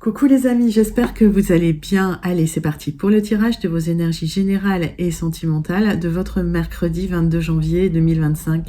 Coucou les amis, j'espère que vous allez bien. Allez, c'est parti pour le tirage de vos énergies générales et sentimentales de votre mercredi 22 janvier 2025.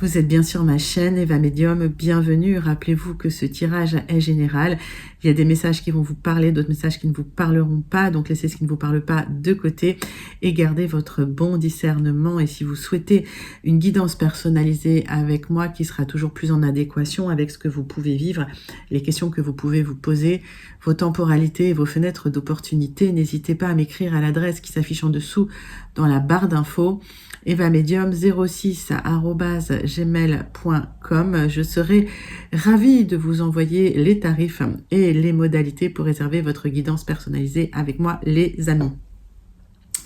Vous êtes bien sur ma chaîne Eva Medium, bienvenue. Rappelez-vous que ce tirage est général. Il y a des messages qui vont vous parler, d'autres messages qui ne vous parleront pas. Donc laissez ce qui ne vous parle pas de côté et gardez votre bon discernement. Et si vous souhaitez une guidance personnalisée avec moi qui sera toujours plus en adéquation avec ce que vous pouvez vivre, les questions que vous pouvez vous poser, vos temporalités et vos fenêtres d'opportunité, n'hésitez pas à m'écrire à l'adresse qui s'affiche en dessous dans la barre d'infos, evamedium06@gmail.com. Je serai ravie de vous envoyer les tarifs et les modalités pour réserver votre guidance personnalisée avec moi, les amis.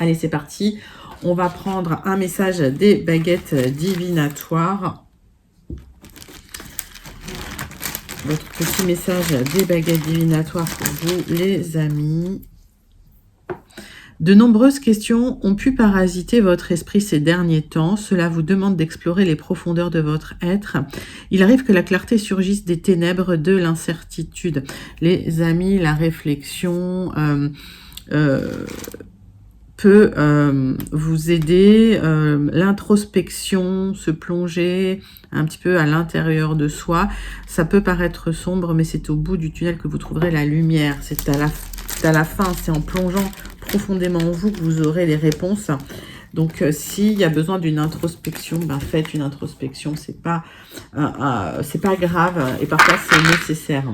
Allez, c'est parti. On va prendre un message des baguettes divinatoires. Votre petit message des baguettes divinatoires pour vous, les amis. De nombreuses questions ont pu parasiter votre esprit ces derniers temps. Cela vous demande d'explorer les profondeurs de votre être. Il arrive que la clarté surgisse des ténèbres de l'incertitude. Les amis, la réflexion peut vous aider, l'introspection, se plonger un petit peu à l'intérieur de soi. Ça peut paraître sombre, mais c'est au bout du tunnel que vous trouverez la lumière. C'est à la fin, c'est en plongeant profondément en vous que vous aurez les réponses. Donc, s'il y a besoin d'une introspection, ben faites une introspection. C'est pas grave et parfois c'est nécessaire.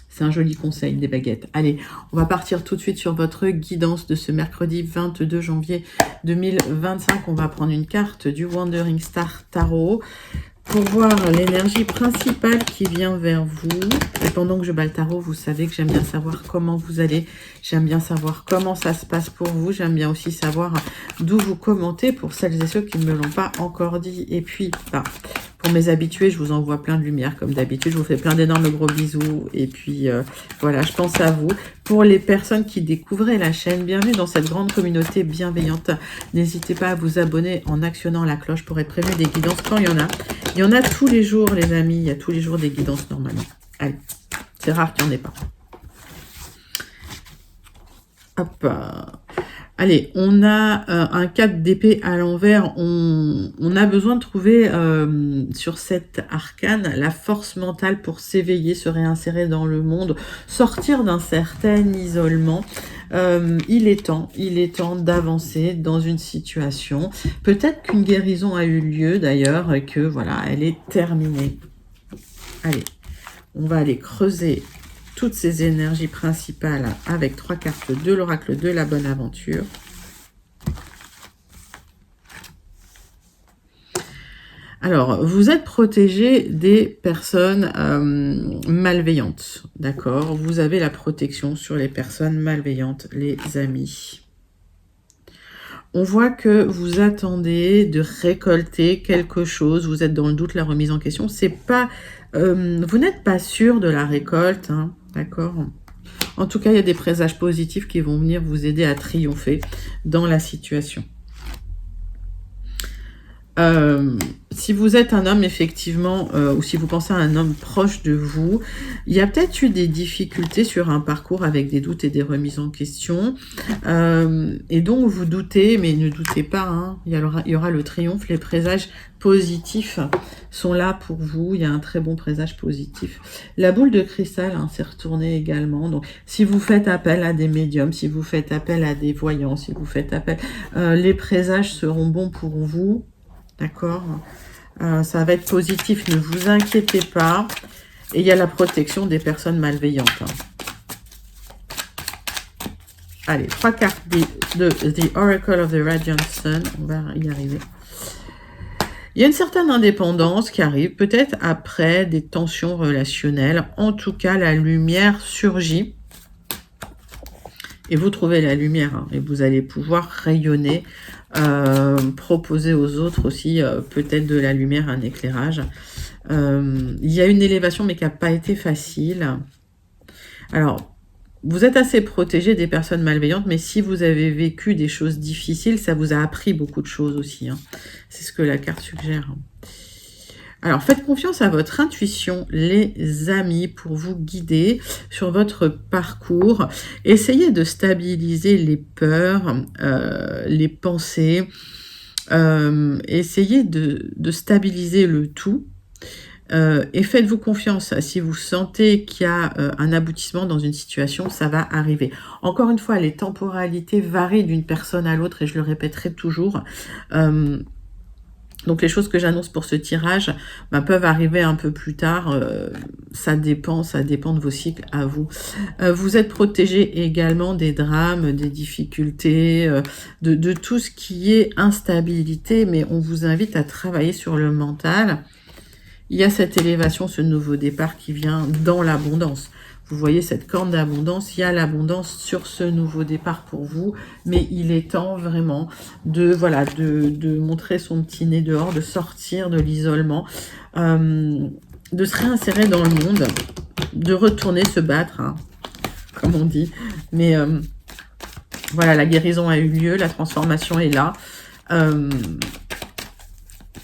C'est un joli conseil des baguettes. Allez, on va partir tout de suite sur votre guidance de ce mercredi 22 janvier 2025. On va prendre une carte du Wandering Star Tarot pour voir l'énergie principale qui vient vers vous. Et pendant que je bats le tarot, vous savez que j'aime bien savoir comment vous allez. J'aime bien savoir comment ça se passe pour vous. J'aime bien aussi savoir d'où vous commentez pour celles et ceux qui ne me l'ont pas encore dit. Et puis, pour mes habitués, je vous envoie plein de lumière comme d'habitude. Je vous fais plein d'énormes gros bisous. Et puis, voilà, je pense à vous. Pour les personnes qui découvrent la chaîne, bienvenue dans cette grande communauté bienveillante. N'hésitez pas à vous abonner en actionnant la cloche pour être prévenu des guidances quand il y en a. Il y en a tous les jours, les amis. Il y a tous les jours des guidances normalement. Allez, c'est rare qu'il n'y en ait pas. Hop. Allez, on a un 4 d'épée à l'envers. On a besoin de trouver sur cette arcane la force mentale pour s'éveiller, se réinsérer dans le monde, sortir d'un certain isolement. Il est temps d'avancer dans une situation. Peut-être qu'une guérison a eu lieu d'ailleurs et que voilà, elle est terminée. Allez, on va aller creuser toutes ces énergies principales avec 3 cartes de l'oracle de la bonne aventure. Alors, vous êtes protégé des personnes malveillantes, d'accord? Vous avez la protection sur les personnes malveillantes, les amis. On voit que vous attendez de récolter quelque chose, vous êtes dans le doute, la remise en question. C'est pas, vous n'êtes pas sûr de la récolte, hein, d'accord? En tout cas, il y a des présages positifs qui vont venir vous aider à triompher dans la situation. Si vous êtes un homme, effectivement, ou si vous pensez à un homme proche de vous, il y a peut-être eu des difficultés sur un parcours avec des doutes et des remises en question. Et donc, vous doutez, mais ne doutez pas, hein, il y aura le triomphe. Les présages positifs sont là pour vous. Il y a un très bon présage positif. La boule de cristal s'est retournée également. Donc, si vous faites appel à des médiums, si vous faites appel à des voyants, si vous faites appel, les présages seront bons pour vous. D'accord, ça va être positif, ne vous inquiétez pas. Et il y a la protection des personnes malveillantes. Hein. Allez, 3 cartes de The Oracle of the Radiant Sun. On va y arriver. Il y a une certaine indépendance qui arrive, peut-être après des tensions relationnelles. En tout cas, la lumière surgit. Et vous trouvez la lumière. Hein, et vous allez pouvoir rayonner. Proposer aux autres aussi peut-être de la lumière, un éclairage. Il y a une élévation mais qui n'a pas été facile. Alors, vous êtes assez protégé des personnes malveillantes, mais si vous avez vécu des choses difficiles, ça vous a appris beaucoup de choses aussi. Hein. C'est ce que la carte suggère. Alors, faites confiance à votre intuition, les amis, pour vous guider sur votre parcours. Essayez de stabiliser les peurs, les pensées. Essayez de stabiliser le tout. Et faites-vous confiance. Si vous sentez qu'il y a un aboutissement dans une situation, ça va arriver. Encore une fois, les temporalités varient d'une personne à l'autre et je le répéterai toujours. Donc les choses que j'annonce pour ce tirage peuvent arriver un peu plus tard. Ça dépend de vos cycles à vous. Vous êtes protégé également des drames, des difficultés, de tout ce qui est instabilité, mais on vous invite à travailler sur le mental. Il y a cette élévation, ce nouveau départ qui vient dans l'abondance. Vous voyez cette corne d'abondance, il y a l'abondance sur ce nouveau départ pour vous, mais il est temps vraiment de montrer son petit nez dehors, de sortir de l'isolement, de se réinsérer dans le monde, de retourner se battre, hein, comme on dit. Mais voilà, la guérison a eu lieu, la transformation est là.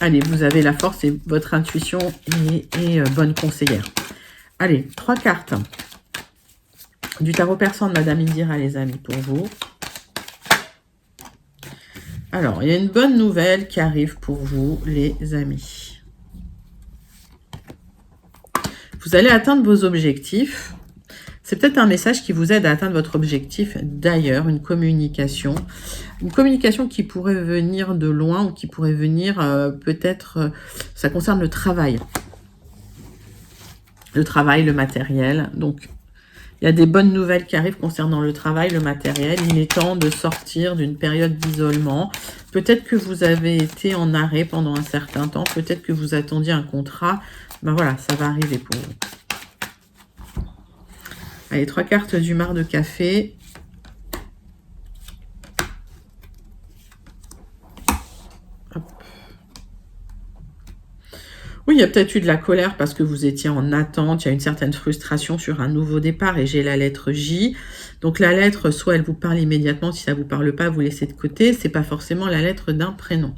Allez, vous avez la force et votre intuition est bonne conseillère. Allez, 3 cartes du tarot persan de Madame Indira, les amis, pour vous. Alors, il y a une bonne nouvelle qui arrive pour vous, les amis. Vous allez atteindre vos objectifs. C'est peut-être un message qui vous aide à atteindre votre objectif d'ailleurs, une communication qui pourrait venir de loin ou qui pourrait venir peut-être, ça concerne le travail. Le travail, le matériel. Donc, il y a des bonnes nouvelles qui arrivent concernant le travail, le matériel. Il est temps de sortir d'une période d'isolement. Peut-être que vous avez été en arrêt pendant un certain temps. Peut-être que vous attendiez un contrat. Ben voilà, ça va arriver pour vous. Allez, 3 cartes du mar de café. Oui, il y a peut-être eu de la colère parce que vous étiez en attente. Il y a une certaine frustration sur un nouveau départ et j'ai la lettre J. Donc la lettre, soit elle vous parle immédiatement, si ça ne vous parle pas, vous laissez de côté. Ce n'est pas forcément la lettre d'un prénom.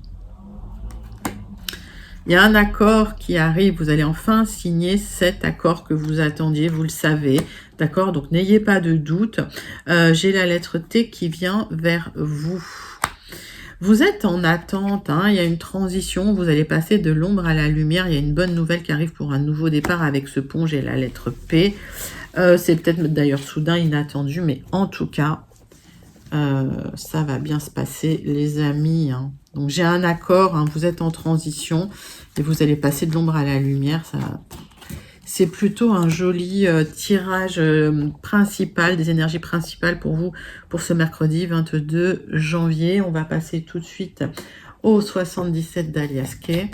Il y a un accord qui arrive. Vous allez enfin signer cet accord que vous attendiez, vous le savez. D'accord? Donc n'ayez pas de doute. J'ai la lettre T qui vient vers vous. Vous êtes en attente, hein, il y a une transition, vous allez passer de l'ombre à la lumière, il y a une bonne nouvelle qui arrive pour un nouveau départ avec ce pont, j'ai la lettre P. C'est peut-être d'ailleurs soudain, inattendu, mais en tout cas, ça va bien se passer, les amis. Hein. Donc j'ai un accord, hein, vous êtes en transition et vous allez passer de l'ombre à la lumière, ça... C'est plutôt un joli tirage principal, des énergies principales pour vous, pour ce mercredi 22 janvier. On va passer tout de suite au 77 d'Alias Kay.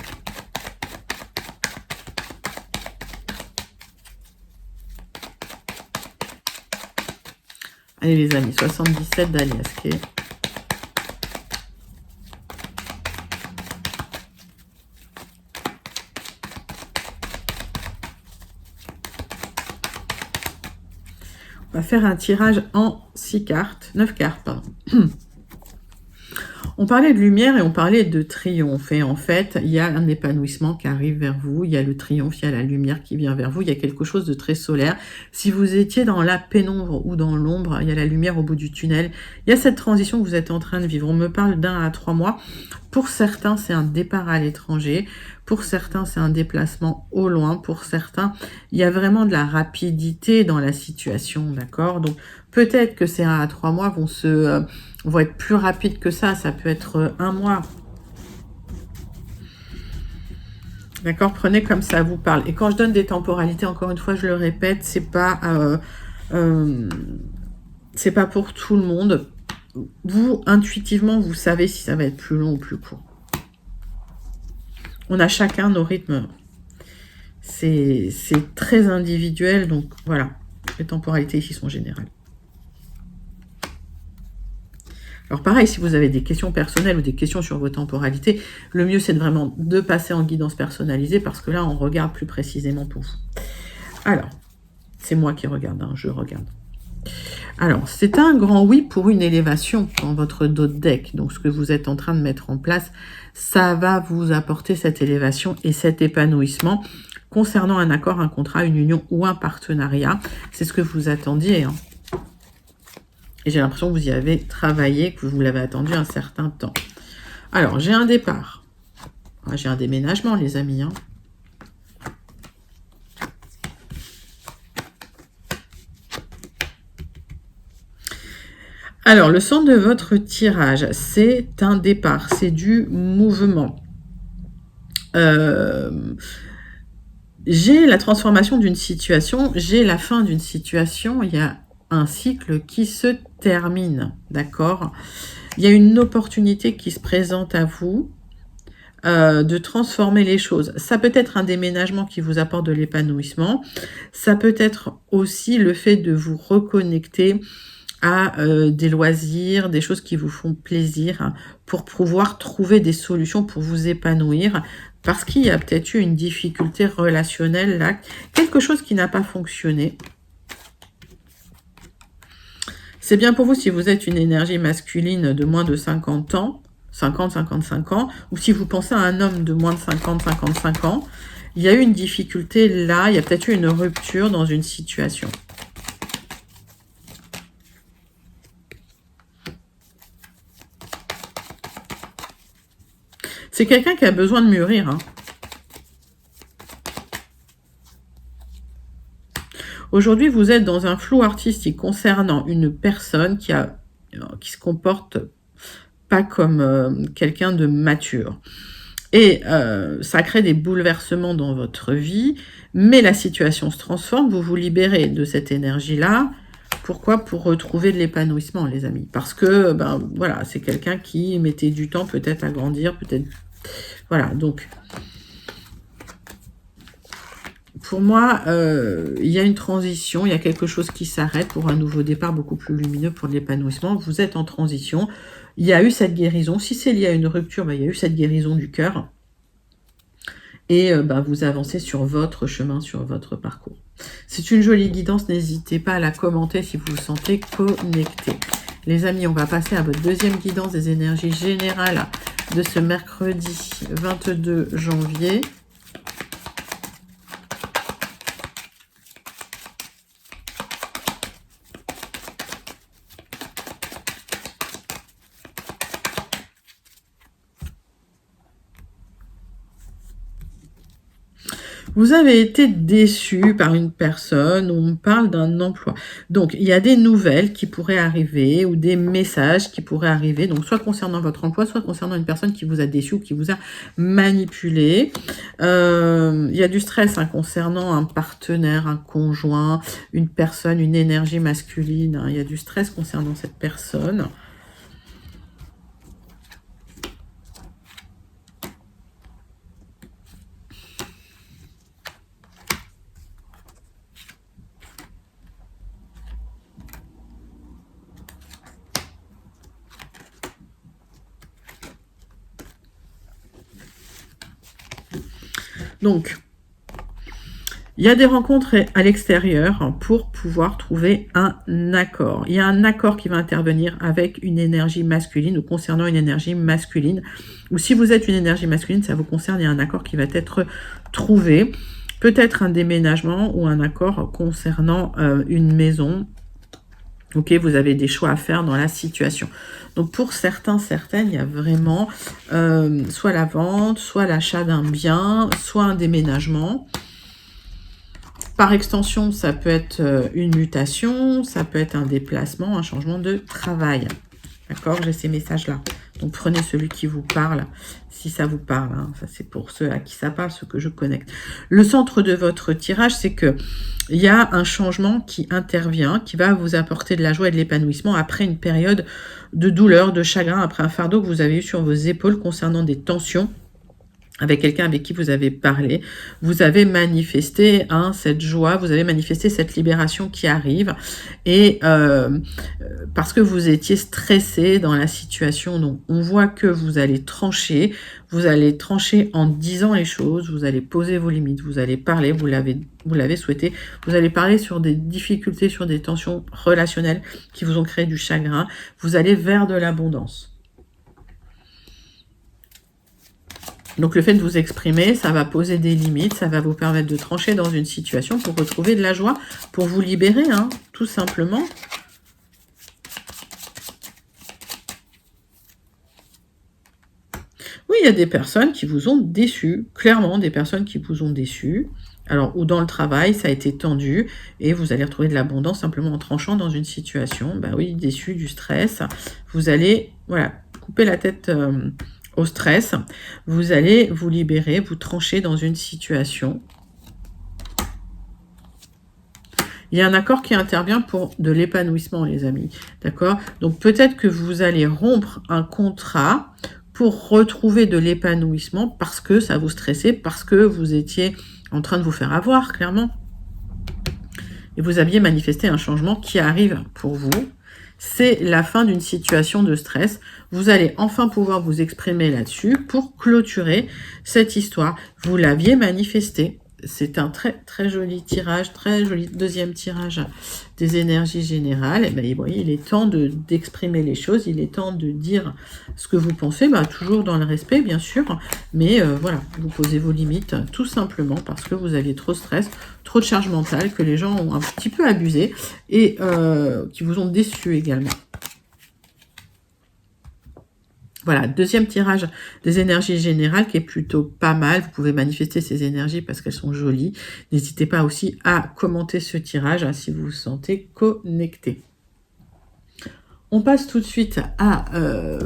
Allez les amis, 77 d'Alias Kay. On va faire un tirage en 6 cartes, 9 cartes, pardon. On parlait de lumière et on parlait de triomphe. Et en fait, il y a un épanouissement qui arrive vers vous. Il y a le triomphe, il y a la lumière qui vient vers vous. Il y a quelque chose de très solaire. Si vous étiez dans la pénombre ou dans l'ombre, il y a la lumière au bout du tunnel. Il y a cette transition que vous êtes en train de vivre. On me parle d'1 à 3 mois. Pour certains, c'est un départ à l'étranger. Pour certains, c'est un déplacement au loin. Pour certains, il y a vraiment de la rapidité dans la situation, d'accord? Donc, peut-être que ces 1 à 3 mois vont être plus rapides que ça. Ça peut être 1 mois. D'accord? Prenez comme ça vous parle. Et quand je donne des temporalités, encore une fois, je le répète, c'est pas pour tout le monde. Vous, intuitivement, vous savez si ça va être plus long ou plus court. On a chacun nos rythmes. C'est très individuel. Donc, voilà. Les temporalités ici sont générales. Alors pareil, si vous avez des questions personnelles ou des questions sur vos temporalités, le mieux c'est vraiment de passer en guidance personnalisée parce que là, on regarde plus précisément pour vous. Alors, c'est moi qui regarde, hein, je regarde. Alors, c'est un grand oui pour une élévation dans votre dos de deck. Donc, ce que vous êtes en train de mettre en place, ça va vous apporter cette élévation et cet épanouissement concernant un accord, un contrat, une union ou un partenariat. C'est ce que vous attendiez, hein. Et j'ai l'impression que vous y avez travaillé, que vous l'avez attendu un certain temps. Alors, j'ai un départ. J'ai un déménagement, les amis, hein. Alors, le centre de votre tirage, c'est un départ, c'est du mouvement. J'ai la transformation d'une situation, j'ai la fin d'une situation, il y a un cycle qui se termine, d'accord? Il y a une opportunité qui se présente à vous de transformer les choses. Ça peut être un déménagement qui vous apporte de l'épanouissement, ça peut être aussi le fait de vous reconnecter à des loisirs, des choses qui vous font plaisir, hein, pour pouvoir trouver des solutions pour vous épanouir, parce qu'il y a peut-être eu une difficulté relationnelle là, quelque chose qui n'a pas fonctionné. C'est bien pour vous si vous êtes une énergie masculine de moins de 50 ans, 50-55 ans, ou si vous pensez à un homme de moins de 50-55 ans, il y a eu une difficulté là, il y a peut-être eu une rupture dans une situation. C'est quelqu'un qui a besoin de mûrir, hein. Aujourd'hui, vous êtes dans un flou artistique concernant une personne qui se comporte pas comme quelqu'un de mature. Et ça crée des bouleversements dans votre vie, mais la situation se transforme, vous vous libérez de cette énergie-là. Pourquoi? Pour retrouver de l'épanouissement, les amis. Parce que, ben voilà, c'est quelqu'un qui mettait du temps peut-être à grandir, peut-être... Voilà, donc... Pour moi, il y a une transition, il y a quelque chose qui s'arrête pour un nouveau départ beaucoup plus lumineux pour l'épanouissement. Vous êtes en transition. Il y a eu cette guérison. Si c'est lié à une rupture, ben, il y a eu cette guérison du cœur. Et ben, vous avancez sur votre chemin, sur votre parcours. C'est une jolie guidance. N'hésitez pas à la commenter si vous vous sentez connecté. Les amis, on va passer à votre deuxième guidance des énergies générales de ce mercredi 22 janvier. Vous avez été déçu par une personne, on parle d'un emploi. Donc, il y a des nouvelles qui pourraient arriver ou des messages qui pourraient arriver, donc soit concernant votre emploi, soit concernant une personne qui vous a déçu ou qui vous a manipulé. Il y a du stress, hein, concernant un partenaire, un conjoint, une personne, une énergie masculine, hein. Il y a du stress concernant cette personne. Donc, il y a des rencontres à l'extérieur pour pouvoir trouver un accord. Il y a un accord qui va intervenir avec une énergie masculine ou concernant une énergie masculine. Ou si vous êtes une énergie masculine, ça vous concerne, il y a un accord qui va être trouvé. Peut-être un déménagement ou un accord concernant une maison. Ok, vous avez des choix à faire dans la situation. Donc pour certains, certaines, il y a vraiment soit la vente, soit l'achat d'un bien, soit un déménagement. Par extension, ça peut être une mutation, ça peut être un déplacement, un changement de travail. D'accord? J'ai ces messages-là. Donc prenez celui qui vous parle, si ça vous parle, hein. Ça, c'est pour ceux à qui ça parle, ceux que je connecte. Le centre de votre tirage, c'est que il y a un changement qui intervient, qui va vous apporter de la joie et de l'épanouissement après une période de douleur, de chagrin, après un fardeau que vous avez eu sur vos épaules concernant des tensions avec quelqu'un avec qui vous avez parlé, vous avez manifesté cette joie, vous avez manifesté cette libération qui arrive, et parce que vous étiez stressé dans la situation. Donc on voit que vous allez trancher en disant les choses, vous allez poser vos limites, vous allez parler, vous l'avez souhaité, vous allez parler sur des difficultés, sur des tensions relationnelles qui vous ont créé du chagrin, vous allez vers de l'abondance. Donc le fait de vous exprimer, ça va poser des limites, ça va vous permettre de trancher dans une situation pour retrouver de la joie, pour vous libérer, tout simplement. Oui, il y a des personnes qui vous ont déçu, clairement des personnes qui vous ont déçu. Alors, ou dans le travail, ça a été tendu, et vous allez retrouver de l'abondance simplement en tranchant dans une situation. Bah oui, déçu, du stress. Vous allez, voilà, couper la tête au stress, vous allez vous libérer, vous trancher dans une situation. Il y a un accord qui intervient pour de l'épanouissement, les amis, d'accord? Donc peut-être que vous allez rompre un contrat pour retrouver de l'épanouissement parce que ça vous stressait, parce que vous étiez en train de vous faire avoir, clairement. Et vous aviez manifesté un changement qui arrive pour vous. C'est la fin d'une situation de stress. Vous allez enfin pouvoir vous exprimer là-dessus pour clôturer cette histoire. Vous l'aviez manifesté. C'est un très très joli tirage, très joli deuxième tirage des énergies générales. Et bien, vous voyez, il est temps d'exprimer les choses, il est temps de dire ce que vous pensez, toujours dans le respect bien sûr, mais voilà, vous posez vos limites tout simplement parce que vous aviez trop de stress, trop de charge mentale, que les gens ont un petit peu abusé et qui vous ont déçu également. Voilà, deuxième tirage des énergies générales qui est plutôt pas mal. Vous pouvez manifester ces énergies parce qu'elles sont jolies. N'hésitez pas aussi à commenter ce tirage si vous vous sentez connecté. On passe tout de suite à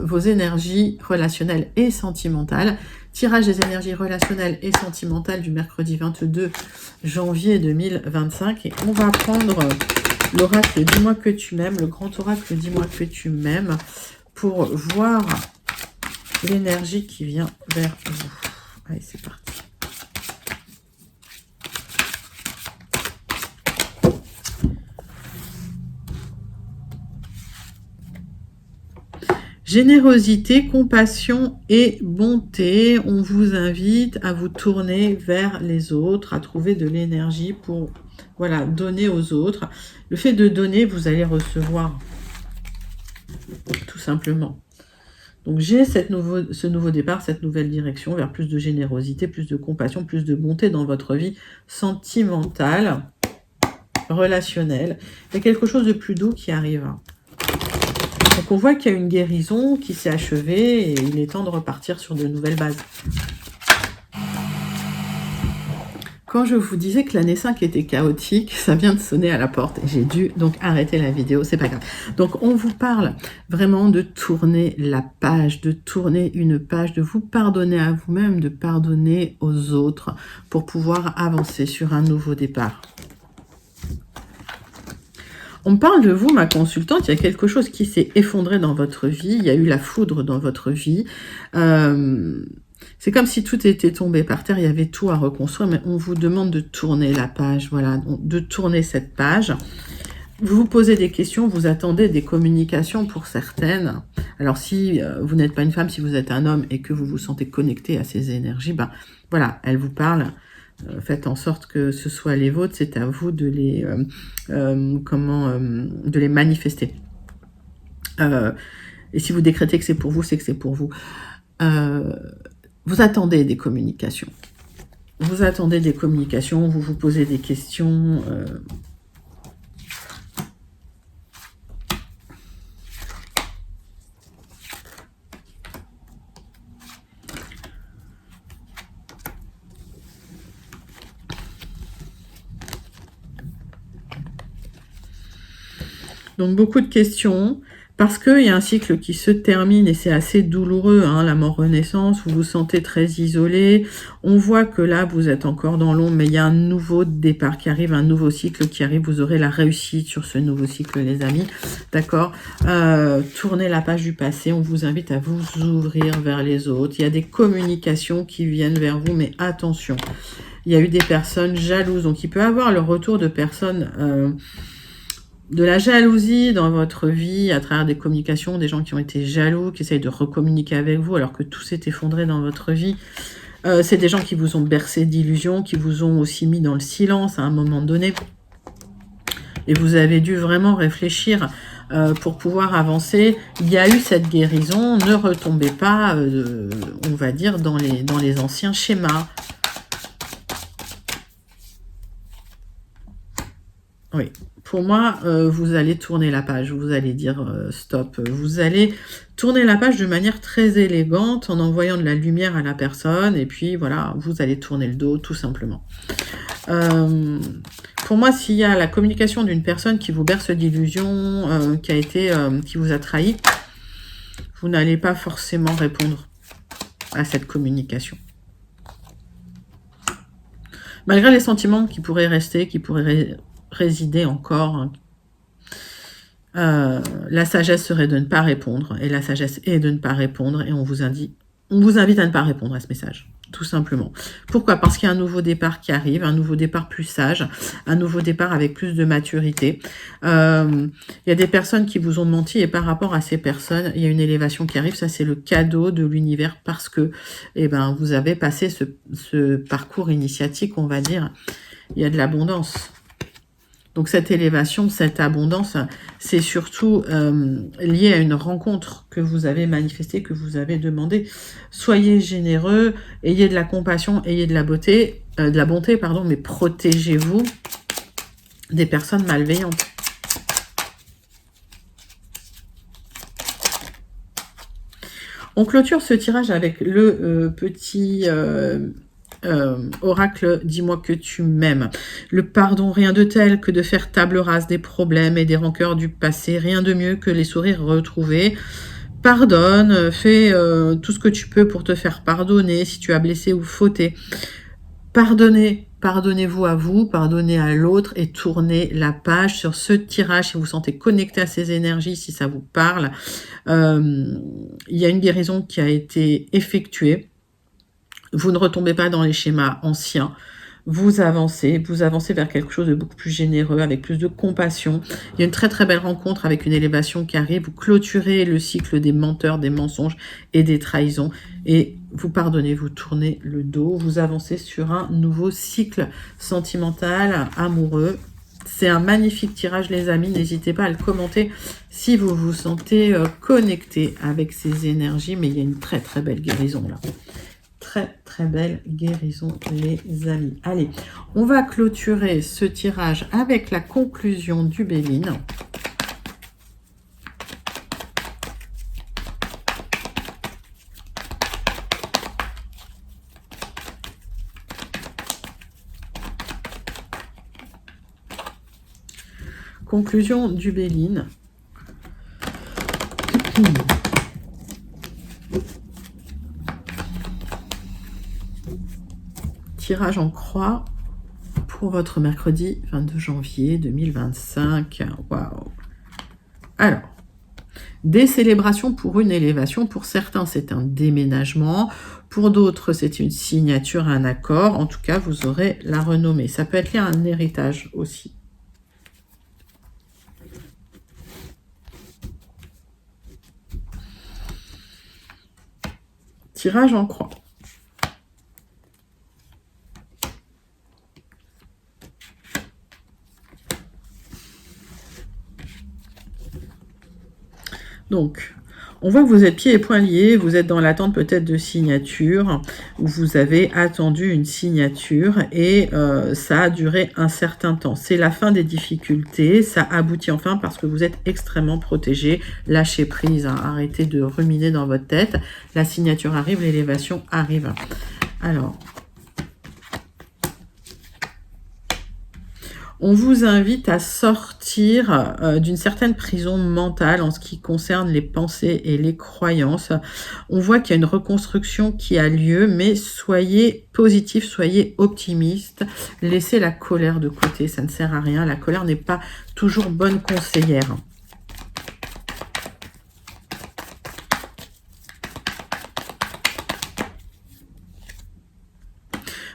vos énergies relationnelles et sentimentales. Tirage des énergies relationnelles et sentimentales du mercredi 22 janvier 2025. Et on va prendre l'oracle Dis-moi que tu m'aimes, le grand oracle Dis-moi que tu m'aimes, pour voir l'énergie qui vient vers vous. Allez, c'est parti. Générosité, compassion et bonté. On vous invite à vous tourner vers les autres, à trouver de l'énergie pour, voilà, donner aux autres. Le fait de donner, vous allez recevoir, tout simplement. Donc j'ai ce nouveau départ, cette nouvelle direction vers plus de générosité, plus de compassion, plus de bonté dans votre vie sentimentale, relationnelle. Il y a quelque chose de plus doux qui arrive. Donc on voit qu'il y a une guérison qui s'est achevée et il est temps de repartir sur de nouvelles bases. Quand je vous disais que l'année 5 était chaotique, ça vient de sonner à la porte. J'ai dû donc arrêter la vidéo, c'est pas grave. Donc on vous parle vraiment de tourner la page, de tourner une page, de vous pardonner à vous-même, de pardonner aux autres pour pouvoir avancer sur un nouveau départ. On me parle de vous, ma consultante, il y a quelque chose qui s'est effondré dans votre vie, il y a eu la foudre dans votre vie. C'est comme si tout était tombé par terre, il y avait tout à reconstruire, mais on vous demande de tourner la page, voilà, de tourner cette page. Vous vous posez des questions, vous attendez des communications pour certaines. Alors si vous n'êtes pas une femme, si vous êtes un homme et que vous vous sentez connecté à ces énergies, voilà, elles vous parlent. Faites en sorte que ce soit les vôtres, c'est à vous de les, de les manifester. Et si vous décrétez que c'est pour vous, c'est que c'est pour vous. Vous attendez des communications. Vous attendez des communications, vous vous posez des questions. Donc beaucoup de questions. Parce qu'il y a un cycle qui se termine et c'est assez douloureux, hein, la mort-renaissance, vous vous sentez très isolé. On voit que là, vous êtes encore dans l'ombre, mais il y a un nouveau départ qui arrive, un nouveau cycle qui arrive. Vous aurez la réussite sur ce nouveau cycle, les amis. D'accord, tournez la page du passé. On vous invite à vous ouvrir vers les autres. Il y a des communications qui viennent vers vous, mais attention. Il y a eu des personnes jalouses. Donc, il peut y avoir le retour de personnes... de la jalousie dans votre vie à travers des communications, des gens qui ont été jaloux, qui essayent de recommuniquer avec vous alors que tout s'est effondré dans votre vie. C'est des gens qui vous ont bercé d'illusions, qui vous ont aussi mis dans le silence à un moment donné. Et vous avez dû vraiment réfléchir pour pouvoir avancer. Il y a eu cette guérison, ne retombez pas, on va dire, dans les anciens schémas. Oui, pour moi, vous allez tourner la page, vous allez dire stop. Vous allez tourner la page de manière très élégante en envoyant de la lumière à la personne et puis voilà, vous allez tourner le dos tout simplement. Pour moi, s'il y a la communication d'une personne qui vous berce d'illusions, qui vous a trahi, vous n'allez pas forcément répondre à cette communication. Malgré les sentiments qui pourraient rester, qui pourraient résider encore, la sagesse serait de ne pas répondre, et la sagesse est de ne pas répondre, et on vous invite à ne pas répondre à ce message, tout simplement. Pourquoi? Parce qu'il y a un nouveau départ qui arrive, un nouveau départ plus sage, un nouveau départ avec plus de maturité. Il y a des personnes qui vous ont menti, et par rapport à ces personnes, il y a une élévation qui arrive. Ça, c'est le cadeau de l'univers, parce que vous avez passé ce parcours initiatique, on va dire. Il y a de l'abondance. Donc cette élévation, cette abondance, c'est surtout lié à une rencontre que vous avez manifestée, que vous avez demandé. Soyez généreux, ayez de la compassion, ayez de la bonté, mais protégez-vous des personnes malveillantes. On clôture ce tirage avec le petit... oracle, dis-moi que tu m'aimes. Le pardon, rien de tel que de faire table rase des problèmes et des rancœurs du passé. Rien de mieux que les sourires retrouvés. Pardonne, fais tout ce que tu peux pour te faire pardonner si tu as blessé ou fauté. Pardonnez-vous à vous, pardonnez à l'autre et tournez la page sur ce tirage si vous vous sentez connecté à ces énergies, si ça vous parle. Il y a une guérison qui a été effectuée. Vous ne retombez pas dans les schémas anciens. Vous avancez vers quelque chose de beaucoup plus généreux, avec plus de compassion. Il y a une très très belle rencontre avec une élévation qui arrive. Vous clôturez le cycle des menteurs, des mensonges et des trahisons. Et vous pardonnez, vous tournez le dos. Vous avancez sur un nouveau cycle sentimental, amoureux. C'est un magnifique tirage, les amis. N'hésitez pas à le commenter si vous vous sentez connecté avec ces énergies. Mais il y a une très très belle guérison là. Très très belle guérison, les amis. Allez, on va clôturer ce tirage avec la conclusion du Béline. Conclusion du Béline. Tirage en croix pour votre mercredi 22 janvier 2025. Waouh! Alors, des célébrations pour une élévation. Pour certains, c'est un déménagement. Pour d'autres, c'est une signature, un accord. En tout cas, vous aurez la renommée. Ça peut être lié à un héritage aussi. Tirage en croix. Donc, on voit que vous êtes pieds et poings liés, vous êtes dans l'attente peut-être de signature, ou vous avez attendu une signature et ça a duré un certain temps. C'est la fin des difficultés, ça aboutit enfin parce que vous êtes extrêmement protégé. Lâchez prise, hein, arrêtez de ruminer dans votre tête. La signature arrive, l'élévation arrive. Alors, On vous invite à sortir d'une certaine prison mentale en ce qui concerne les pensées et les croyances. On voit qu'il y a une reconstruction qui a lieu, mais soyez positif, soyez optimiste. Laissez la colère de côté, ça ne sert à rien. La colère n'est pas toujours bonne conseillère.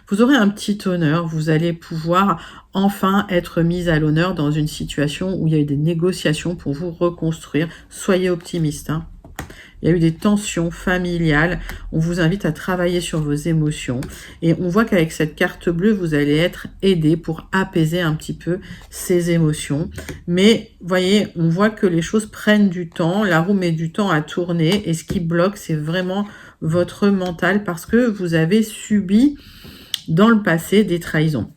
Vous aurez un petit honneur, vous allez pouvoir enfin être mis à l'honneur dans une situation où il y a eu des négociations pour vous reconstruire. Soyez optimiste, hein. Il y a eu des tensions familiales. On vous invite à travailler sur vos émotions. Et on voit qu'avec cette carte bleue, vous allez être aidé pour apaiser un petit peu ces émotions. Mais, voyez, on voit que les choses prennent du temps. La roue met du temps à tourner. Et ce qui bloque, c'est vraiment votre mental parce que vous avez subi dans le passé des trahisons.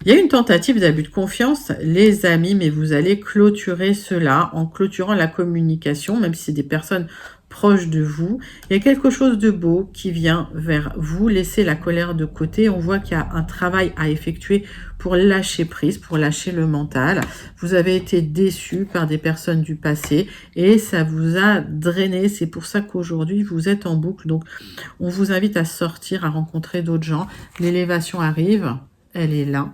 Il y a une tentative d'abus de confiance, les amis, mais vous allez clôturer cela en clôturant la communication, même si c'est des personnes proches de vous. Il y a quelque chose de beau qui vient vers vous. Laissez la colère de côté. On voit qu'il y a un travail à effectuer pour lâcher prise, pour lâcher le mental. Vous avez été déçu par des personnes du passé et ça vous a drainé. C'est pour ça qu'aujourd'hui, vous êtes en boucle. Donc, on vous invite à sortir, à rencontrer d'autres gens. L'élévation arrive. Elle est là.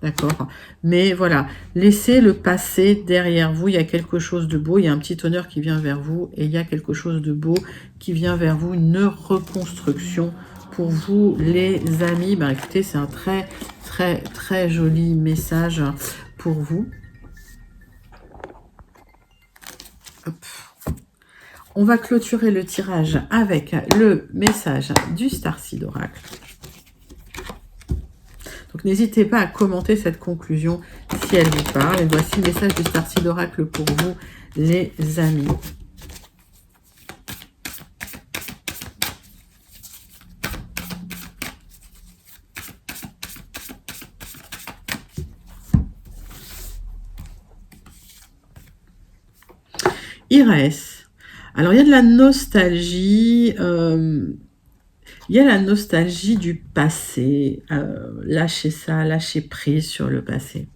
D'accord. Mais voilà, laissez le passé derrière vous. Il y a quelque chose de beau. Il y a un petit honneur qui vient vers vous. Et il y a quelque chose de beau qui vient vers vous. Une reconstruction pour vous, les amis. Ben, écoutez, c'est un très, très, très joli message pour vous. Hop. On va clôturer le tirage avec le message du Starseed Oracle. Donc, n'hésitez pas à commenter cette conclusion si elle vous parle. Et voici le message du Starseed Oracle pour vous, les amis. Iraes. Alors, il y a de la nostalgie. Il y a la nostalgie du passé. Lâchez ça, lâchez prise sur le passé.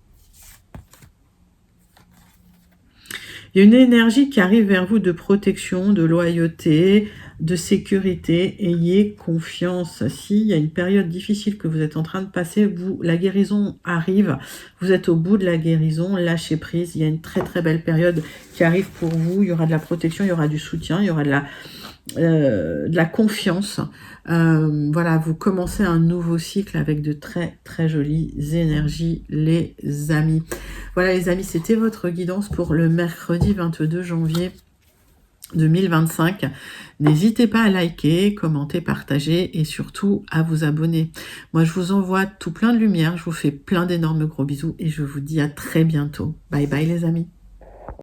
Il y a une énergie qui arrive vers vous de protection, de loyauté, de sécurité. Ayez confiance. S'il y a une période difficile que vous êtes en train de passer, la guérison arrive. Vous êtes au bout de la guérison. Lâchez prise. Il y a une très très belle période qui arrive pour vous. Il y aura de la protection, il y aura du soutien, il y aura de la confiance. Voilà, vous commencez un nouveau cycle avec de très très jolies énergies, les amis. Voilà les amis, c'était votre guidance pour le mercredi 22 janvier 2025. N'hésitez pas à liker, commenter, partager et surtout à vous abonner. Moi je vous envoie tout plein de lumière, je vous fais plein d'énormes gros bisous et je vous dis à très bientôt. Bye bye les amis.